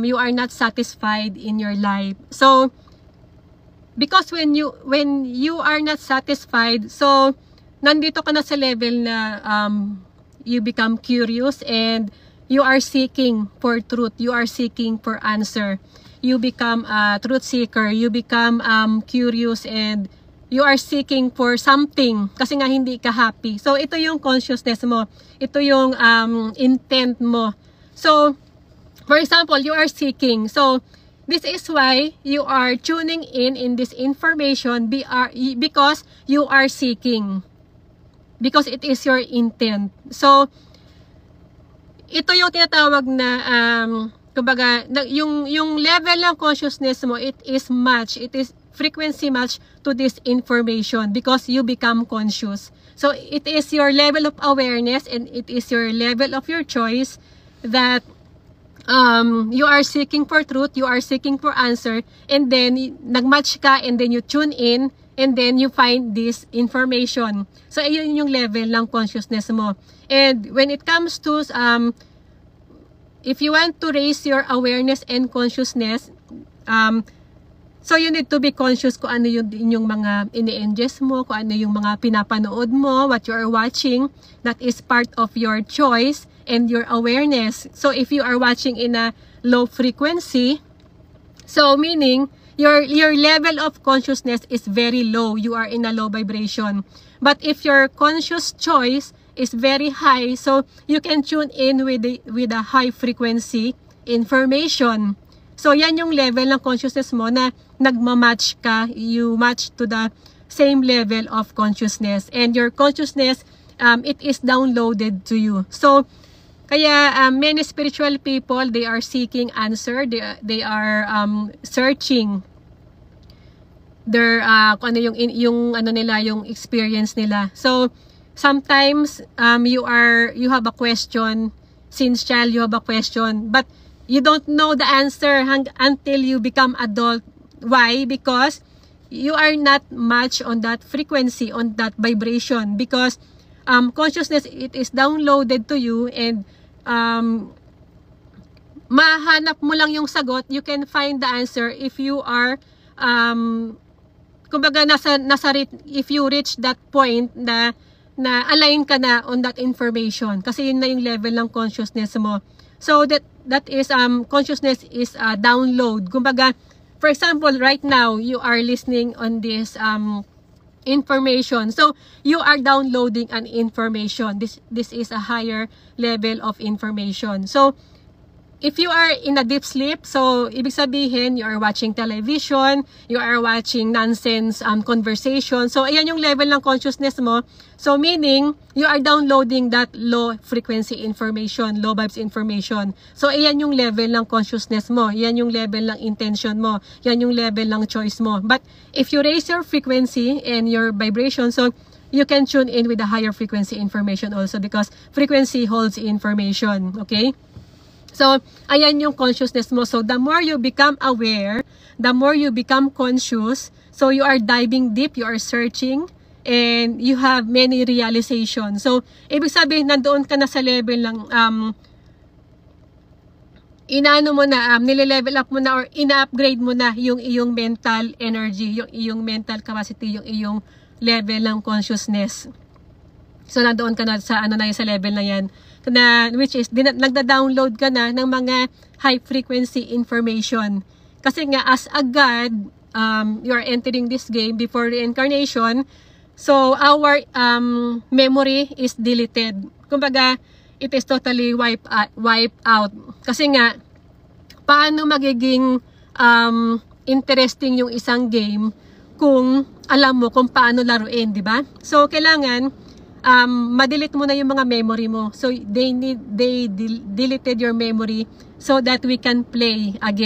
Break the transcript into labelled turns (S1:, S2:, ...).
S1: you are not satisfied in your life. So because when you are not satisfied, so nandito ka na sa level na you become curious and you are seeking for truth, you are seeking for answer, you become a truth seeker, you become curious and you are seeking for something kasi nga hindi ka happy. So ito yung consciousness mo, ito yung intent mo. So for example, you are seeking, so this is why you are tuning in this information because you are seeking, because it is your intent. So ito yung tinatawag na kumbaga yung level ng consciousness mo, it is frequency match to this information because you become conscious. So it is your level of awareness and it is your level of your choice that you are seeking for truth, you are seeking for answer, and then nagmatch ka and then you tune in and then you find this information. So ayun yung level ng consciousness mo. And when it comes to if you want to raise your awareness and consciousness, so you need to be conscious kung ano yung mga ini-ingest mo, kung ano yung mga pinapanood mo, what you are watching. That is part of your choice and your awareness. So if you are watching in a low frequency, so meaning your level of consciousness is very low, you are in a low vibration. But if your conscious choice is very high, so you can tune in with a high frequency information. So yan yung level ng consciousness mo na nagmamatch ka, you match to the same level of consciousness, and your consciousness it is downloaded to you. So kaya many spiritual people, they are seeking answer, they are searching their kung ano yung ano nila, yung experience nila. So sometimes you have a question, since child you have a question, but you don't know the answer until you become adult. Why? Because you are not much on that frequency, on that vibration, because consciousness, it is downloaded to you, and mahanap mo lang yung sagot, you can find the answer if you are kumbaga if you reach that point na align ka na on that information, kasi yun na yung level ng consciousness mo. So that is consciousness is download. Kumbaga, for example, right now you are listening on this information, so you are downloading an information. This is a higher level of information. So if you are in a deep sleep, so ibig sabihin you are watching television, you are watching nonsense conversation. So ayan yung level ng consciousness mo. So meaning you are downloading that low frequency information, low vibes information. So ayan yung level ng consciousness mo, yan yung level ng intention mo, yan yung level ng choice mo. But if you raise your frequency and your vibration, so you can tune in with a higher frequency information also, because frequency holds information. Okay? So, ayan yung consciousness mo. So, the more you become aware, the more you become conscious, so you are diving deep, you are searching, and you have many realizations. So, ibig sabihin, nandoon ka na sa level ng, inaano mo na, nile-level up mo na, or ina-upgrade mo na yung iyong mental energy, yung iyong mental capacity, yung iyong level ng consciousness. So, nandoon ka na sa, sa level na yan, na which is nagda-download ka na ng mga high frequency information, kasi nga as a God, you are entering this game before reincarnation, so our memory is deleted. Kumbaga, it is totally wipe out, kasi nga paano magiging interesting yung isang game kung alam mo kung paano laruin, di ba? So kailangan ma-delete mo na yung mga memory mo. So they deleted your memory so that we can play again.